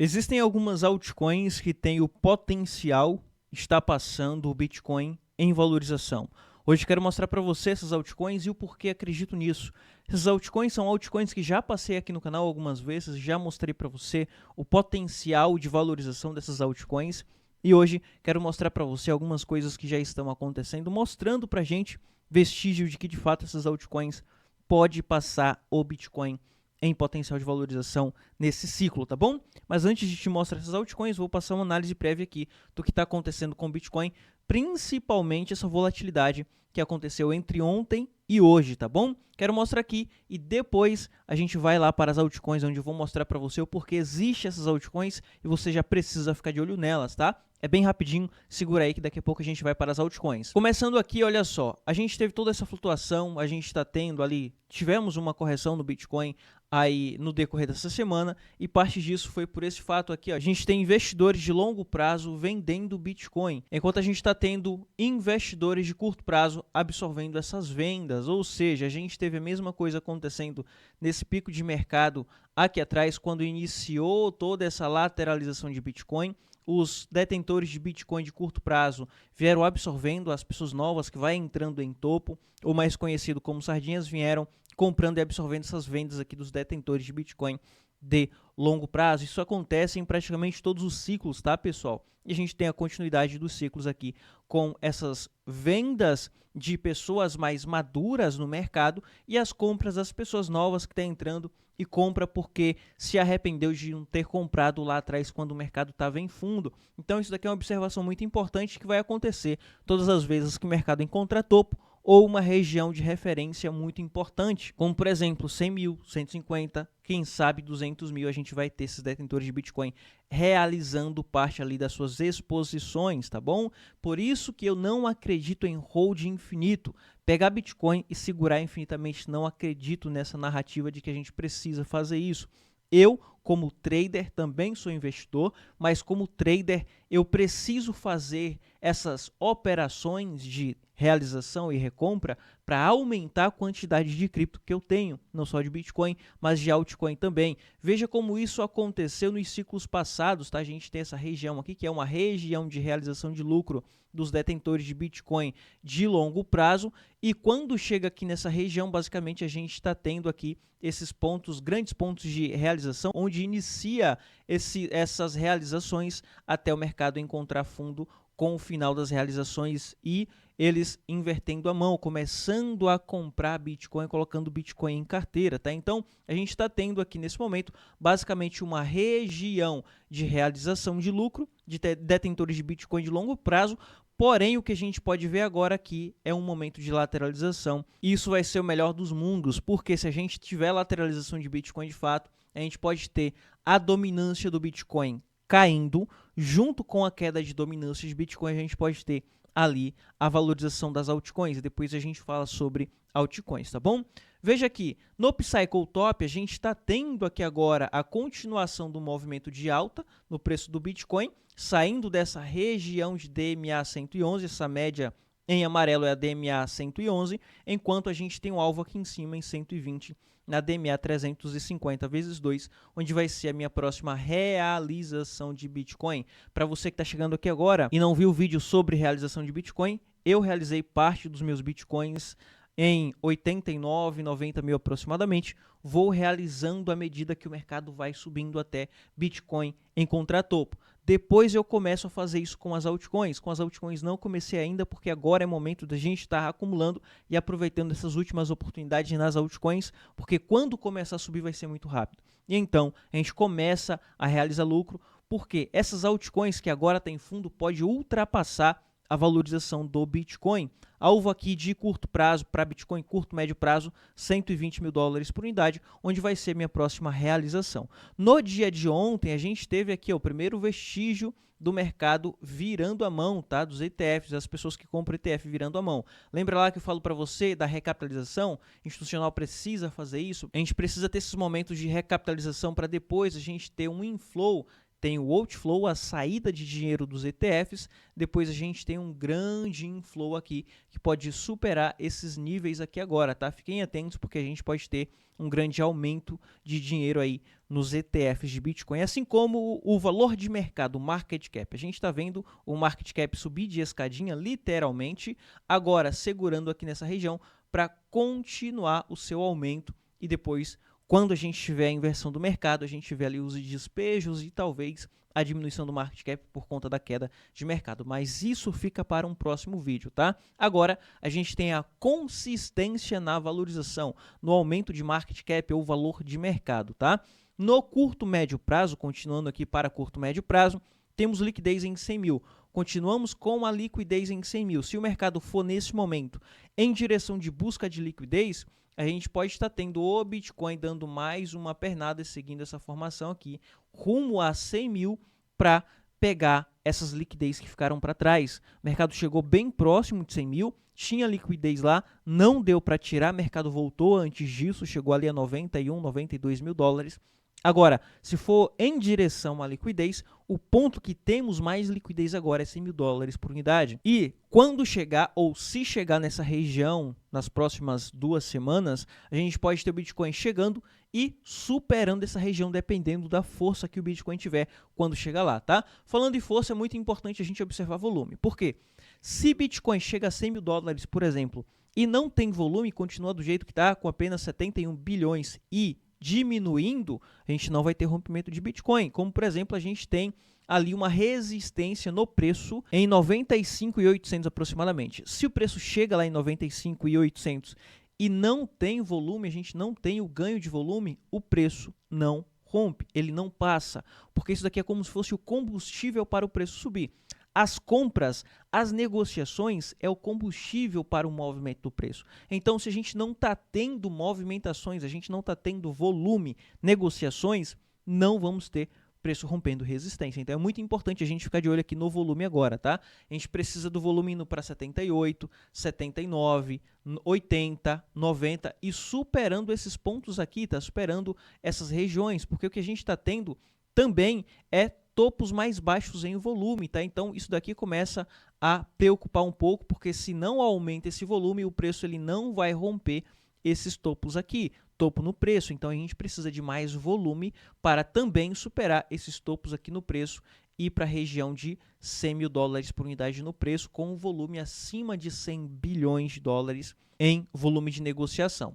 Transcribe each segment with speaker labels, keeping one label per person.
Speaker 1: Existem algumas altcoins que têm o potencial de estar passando o Bitcoin em valorização. Hoje quero mostrar para você essas altcoins e o porquê acredito nisso. Essas altcoins são altcoins que já passei aqui no canal algumas vezes, já mostrei para você o potencial de valorização dessas altcoins. E hoje quero mostrar para você algumas coisas que já estão acontecendo, mostrando para a gente vestígio de que de fato essas altcoins pode passar o Bitcoin em potencial de valorização nesse ciclo, tá bom? Mas antes de te mostrar essas altcoins, vou passar uma análise prévia aqui do que está acontecendo com o Bitcoin, principalmente essa volatilidade que aconteceu entre ontem e hoje, tá bom? Quero mostrar aqui e depois a gente vai lá para as altcoins, onde eu vou mostrar para você o porquê existe essas altcoins e você já precisa ficar de olho nelas, tá? É bem rapidinho, segura aí que daqui a pouco a gente vai para as altcoins. Começando aqui, olha só, a gente teve toda essa flutuação, a gente está tendo ali, tivemos uma correção no Bitcoin aí no decorrer dessa semana e parte disso foi por esse fato aqui, ó. A gente tem investidores de longo prazo vendendo Bitcoin, enquanto a gente está tendo investidores de curto prazo absorvendo essas vendas, ou seja, a gente teve a mesma coisa acontecendo nesse pico de mercado aqui atrás, quando iniciou toda essa lateralização de Bitcoin. Os detentores de Bitcoin de curto prazo vieram absorvendo as pessoas novas que vai entrando em topo, ou mais conhecido como sardinhas, vieram comprando e absorvendo essas vendas aqui dos detentores de Bitcoin de longo prazo. Isso acontece em praticamente todos os ciclos, tá, pessoal? E a gente tem a continuidade dos ciclos aqui com essas vendas de pessoas mais maduras no mercado e as compras das pessoas novas que estão entrando e compra porque se arrependeu de não ter comprado lá atrás quando o mercado estava em fundo. Então isso daqui é uma observação muito importante que vai acontecer todas as vezes que o mercado encontra topo ou uma região de referência muito importante, como por exemplo 100 mil, 150, quem sabe 200 mil, a gente vai ter esses detentores de Bitcoin realizando parte ali das suas exposições, tá bom? Por isso que eu não acredito em hold infinito. Pegar Bitcoin e segurar infinitamente, não acredito nessa narrativa de que a gente precisa fazer isso. Eu, como trader, também sou investidor, mas como trader eu preciso fazer essas operações de realização e recompra para aumentar a quantidade de cripto que eu tenho, não só de Bitcoin, mas de altcoin também. Veja como isso aconteceu nos ciclos passados, tá? A gente tem essa região aqui, que é uma região de realização de lucro dos detentores de Bitcoin de longo prazo, e quando chega aqui nessa região, basicamente a gente está tendo aqui esses pontos, grandes pontos de realização, onde inicia essas realizações até o mercado encontrar fundo com o final das realizações e eles invertendo a mão, começando a comprar Bitcoin, colocando Bitcoin em carteira, tá? Então, a gente está tendo aqui nesse momento, basicamente uma região de realização de lucro, de detentores de Bitcoin de longo prazo, porém, o que a gente pode ver agora aqui é um momento de lateralização. E isso vai ser o melhor dos mundos, porque se a gente tiver lateralização de Bitcoin de fato, a gente pode ter a dominância do Bitcoin caindo, junto com a queda de dominância de Bitcoin, a gente pode ter ali a valorização das altcoins, e depois a gente fala sobre altcoins, tá bom? Veja aqui, no Psycho Top, a gente está tendo aqui agora a continuação do movimento de alta no preço do Bitcoin, saindo dessa região de DMA 111, essa média em amarelo é a DMA 111, enquanto a gente tem um alvo aqui em cima em 120 na DMA 350 vezes 2, onde vai ser a minha próxima realização de Bitcoin. Para você que está chegando aqui agora e não viu o vídeo sobre realização de Bitcoin, eu realizei parte dos meus Bitcoins em 89, 90 mil aproximadamente, vou realizando à medida que o mercado vai subindo até Bitcoin encontrar topo. Depois eu começo a fazer isso com as altcoins. Com as altcoins não comecei ainda, porque agora é momento da gente estar acumulando e aproveitando essas últimas oportunidades nas altcoins, porque quando começar a subir vai ser muito rápido. E então a gente começa a realizar lucro, porque essas altcoins que agora tem fundo pode ultrapassar a valorização do Bitcoin. Alvo aqui de curto prazo para Bitcoin, curto, médio prazo, 120 mil dólares por unidade, onde vai ser minha próxima realização. No dia de ontem, a gente teve aqui o primeiro vestígio do mercado virando a mão, tá? Dos ETFs, as pessoas que compram ETF virando a mão. Lembra lá que eu falo para você da recapitalização? Institucional precisa fazer isso. A gente precisa ter esses momentos de recapitalização para depois a gente ter um inflow tem o outflow, a saída de dinheiro dos ETFs, depois a gente tem um grande inflow aqui, que pode superar esses níveis aqui agora, tá? Fiquem atentos, porque a gente pode ter um grande aumento de dinheiro aí nos ETFs de Bitcoin, assim como o valor de mercado, o market cap. A gente está vendo o market cap subir de escadinha, literalmente, agora segurando aqui nessa região para continuar o seu aumento e depois, quando a gente tiver a inversão do mercado, a gente tiver ali os despejos e talvez a diminuição do market cap por conta da queda de mercado. Mas isso fica para um próximo vídeo, tá? Agora, a gente tem a consistência na valorização, no aumento de market cap ou valor de mercado, tá? No curto médio prazo, continuando aqui para curto médio prazo, temos liquidez em 100 mil. Continuamos com a liquidez em 100 mil. Se o mercado for nesse momento em direção de busca de liquidez, a gente pode estar tendo o Bitcoin dando mais uma pernada seguindo essa formação aqui, rumo a 100 mil para pegar essas liquidez que ficaram para trás. O mercado chegou bem próximo de 100 mil, tinha liquidez lá, não deu para tirar, o mercado voltou antes disso, chegou ali a 91, 92 mil dólares. Agora, se for em direção à liquidez, o ponto que temos mais liquidez agora é 100 mil dólares por unidade. E quando chegar, ou se chegar nessa região nas próximas 2 semanas, a gente pode ter o Bitcoin chegando e superando essa região, dependendo da força que o Bitcoin tiver quando chegar lá, tá? Falando em força, é muito importante a gente observar volume. Por quê? Se Bitcoin chega a 100 mil dólares, por exemplo, e não tem volume, continua do jeito que está, com apenas 71 bilhões e diminuindo, a gente não vai ter rompimento de Bitcoin. Como, por exemplo, a gente tem ali uma resistência no preço em 95.800 aproximadamente. Se o preço chega lá em 95.800 e não tem volume, a gente não tem o ganho de volume, o preço não rompe, ele não passa, porque isso daqui é como se fosse o combustível para o preço subir. As compras, as negociações é o combustível para o movimento do preço. Então, se a gente não está tendo movimentações, a gente não está tendo volume, negociações, não vamos ter preço rompendo resistência. Então, é muito importante a gente ficar de olho aqui no volume agora, tá? A gente precisa do volume indo para 78, 79, 80, 90 e superando esses pontos aqui, tá? Superando essas regiões, porque o que a gente está tendo também é topos mais baixos em volume, tá? Então, isso daqui começa a preocupar um pouco, porque se não aumenta esse volume, o preço ele não vai romper esses topos aqui, topo no preço. Então, a gente precisa de mais volume para também superar esses topos aqui no preço e ir para a região de 100 mil dólares por unidade no preço, com um volume acima de 100 bilhões de dólares em volume de negociação.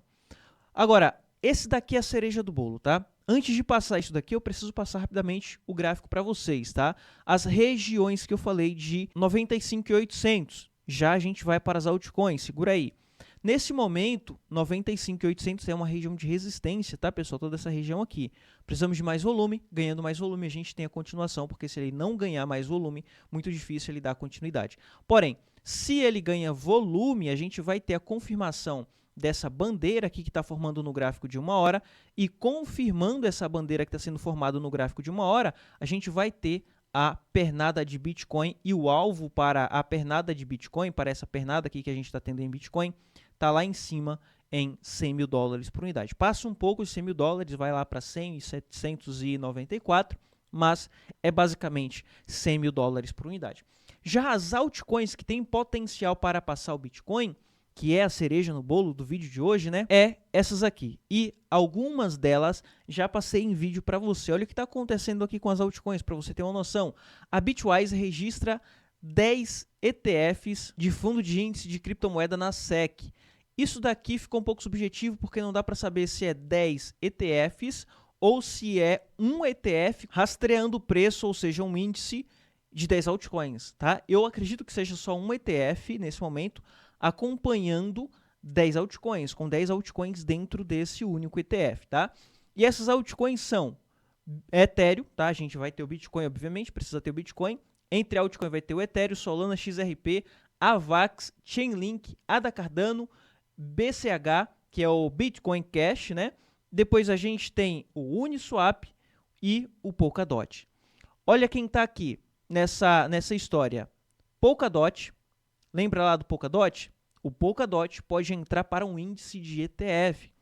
Speaker 1: Agora, esse daqui é a cereja do bolo, tá? Antes de passar isso daqui, eu preciso passar rapidamente o gráfico para vocês, tá? As regiões que eu falei de 95.800, já a gente vai para as altcoins, segura aí. Nesse momento, 95.800 é uma região de resistência, tá, pessoal? Toda essa região aqui. Precisamos de mais volume, ganhando mais volume a gente tem a continuação, porque se ele não ganhar mais volume, muito difícil ele dar continuidade. Porém, se ele ganha volume, a gente vai ter a confirmação dessa bandeira aqui que está formando no gráfico de 1 hora, e confirmando essa bandeira que está sendo formada no gráfico de 1 hora, a gente vai ter a pernada de Bitcoin, e o alvo para a pernada de Bitcoin, para essa pernada aqui que a gente está tendo em Bitcoin, está lá em cima em 100 mil dólares por unidade. Passa um pouco de 100 mil dólares, vai lá para 100.794, mas é basicamente 100 mil dólares por unidade. Já as altcoins que têm potencial para passar o Bitcoin, que é a cereja no bolo do vídeo de hoje, né? É essas aqui. E algumas delas já passei em vídeo para você. Olha o que está acontecendo aqui com as altcoins, para você ter uma noção. A Bitwise registra 10 ETFs de fundo de índice de criptomoeda na SEC. Isso daqui ficou um pouco subjetivo, porque não dá para saber se é 10 ETFs ou se é um ETF rastreando o preço, ou seja, um índice de 10 altcoins, tá? Eu acredito que seja só um ETF nesse momento, acompanhando 10 altcoins, com 10 altcoins dentro desse único ETF, tá? E essas altcoins são Ethereum, tá? A gente vai ter o Bitcoin, obviamente, precisa ter o Bitcoin. Entre altcoin vai ter o Ethereum, Solana, XRP, Avax, Chainlink, ADA Cardano, BCH, que é o Bitcoin Cash, né? Depois a gente tem o Uniswap e o Polkadot. Olha quem tá aqui nessa história. Polkadot, lembra lá do Polkadot? O Polkadot pode entrar para um índice de ETF.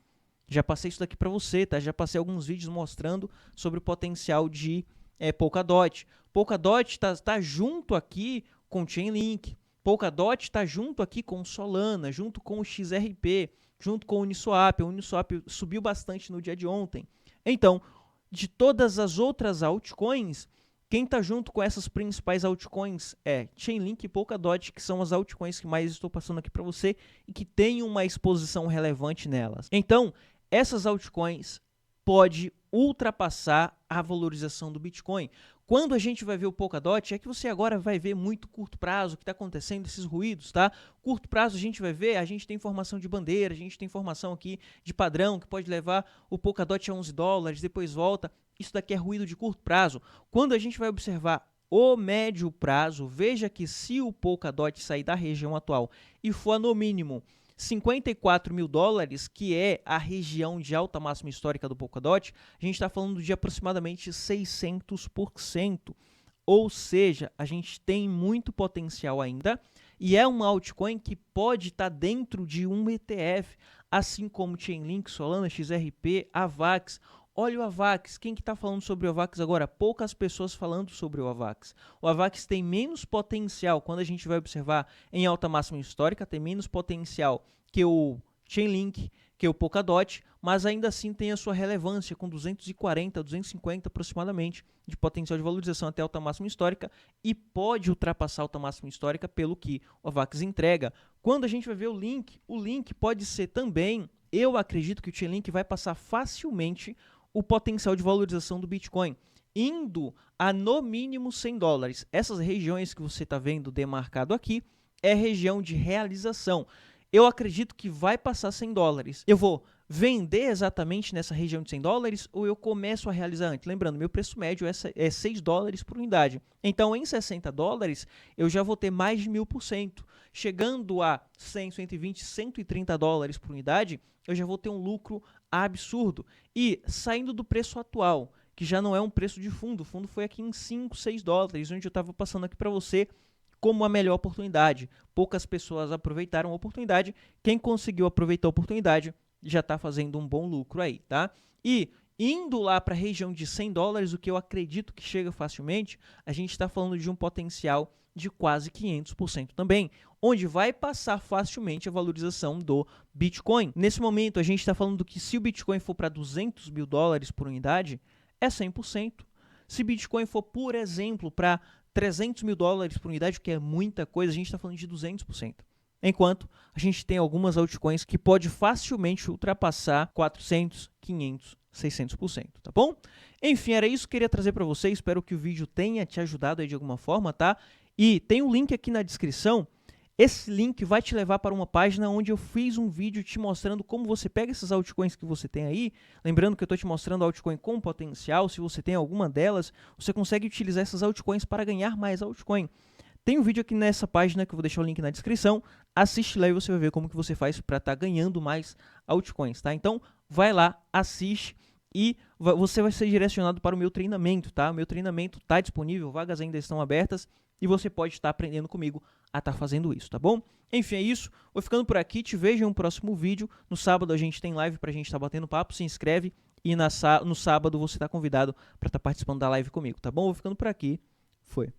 Speaker 1: Já passei isso daqui para você, tá? Já passei alguns vídeos mostrando sobre o potencial de Polkadot. Polkadot tá junto aqui com Chainlink. Polkadot está junto aqui com Solana, junto com o XRP, junto com o Uniswap. O Uniswap subiu bastante no dia de ontem. Então, de todas as outras altcoins, quem está junto com essas principais altcoins é Chainlink e Polkadot, que são as altcoins que mais estou passando aqui para você e que tem uma exposição relevante nelas. Então, essas altcoins pode ultrapassar a valorização do Bitcoin. Quando a gente vai ver o Polkadot, é que você agora vai ver muito curto prazo, o que está acontecendo, esses ruídos, tá? Curto prazo a gente vai ver, a gente tem informação de bandeira, a gente tem informação aqui de padrão, que pode levar o Polkadot a 11 dólares, depois volta. Isso daqui é ruído de curto prazo. Quando a gente vai observar o médio prazo, veja que se o Polkadot sair da região atual e for no mínimo 54 mil dólares, que é a região de alta máxima histórica do Polkadot, a gente está falando de aproximadamente 600%. Ou seja, a gente tem muito potencial ainda e é uma altcoin que pode estar dentro de um ETF, assim como Chainlink, Solana, XRP, AVAX. Olha o AVAX, quem que está falando sobre o AVAX agora? Poucas pessoas falando sobre o AVAX. O AVAX tem menos potencial, quando a gente vai observar em alta máxima histórica, tem menos potencial que o Chainlink, que o Polkadot, mas ainda assim tem a sua relevância, com 240, 250 aproximadamente de potencial de valorização até a alta máxima histórica e pode ultrapassar a alta máxima histórica pelo que o AVAX entrega. Quando a gente vai ver o link pode ser também, eu acredito que o Chainlink vai passar facilmente o potencial de valorização do Bitcoin, indo a no mínimo 100 dólares. Essas regiões que você está vendo demarcado aqui é região de realização. Eu acredito que vai passar 100 dólares. Eu vou vender exatamente nessa região de 100 dólares ou eu começo a realizar antes? Lembrando, meu preço médio é 6 dólares por unidade. Então, em 60 dólares, eu já vou ter mais de 1000%. Chegando a 100, 120, 130 dólares por unidade, eu já vou ter um lucro absurdo. E saindo do preço atual, que já não é um preço de fundo, o fundo foi aqui em 5, 6 dólares, onde eu estava passando aqui para você como a melhor oportunidade. Poucas pessoas aproveitaram a oportunidade. Quem conseguiu aproveitar a oportunidade já está fazendo um bom lucro aí, tá? E indo lá para a região de 100 dólares, o que eu acredito que chega facilmente, a gente está falando de um potencial de quase 500% também, onde vai passar facilmente a valorização do Bitcoin. Nesse momento, a gente está falando que se o Bitcoin for para 200 mil dólares por unidade, é 100%. Se Bitcoin for, por exemplo, para 300 mil dólares por unidade, que é muita coisa, a gente está falando de 200%. Enquanto a gente tem algumas altcoins que pode facilmente ultrapassar 400, 500, 600%, tá bom? Enfim, era isso que eu queria trazer para você. Espero que o vídeo tenha te ajudado aí de alguma forma, tá? E tem um link aqui na descrição. Esse link vai te levar para uma página onde eu fiz um vídeo te mostrando como você pega essas altcoins que você tem aí. Lembrando que eu estou te mostrando altcoin com potencial. Se você tem alguma delas, você consegue utilizar essas altcoins para ganhar mais altcoin. Tem um vídeo aqui nessa página que eu vou deixar o link na descrição. Assiste lá e você vai ver como que você faz para estar ganhando mais altcoins, tá? Então, vai lá, assiste e você vai ser direcionado para o meu treinamento, tá? O meu treinamento está disponível, vagas ainda estão abertas e você pode estar aprendendo comigo a estar fazendo isso, tá bom? Enfim, é isso. Vou ficando por aqui, te vejo em um próximo vídeo. No sábado a gente tem live para a gente estar batendo papo, se inscreve e no sábado você está convidado para estar participando da live comigo, tá bom? Vou ficando por aqui. Foi.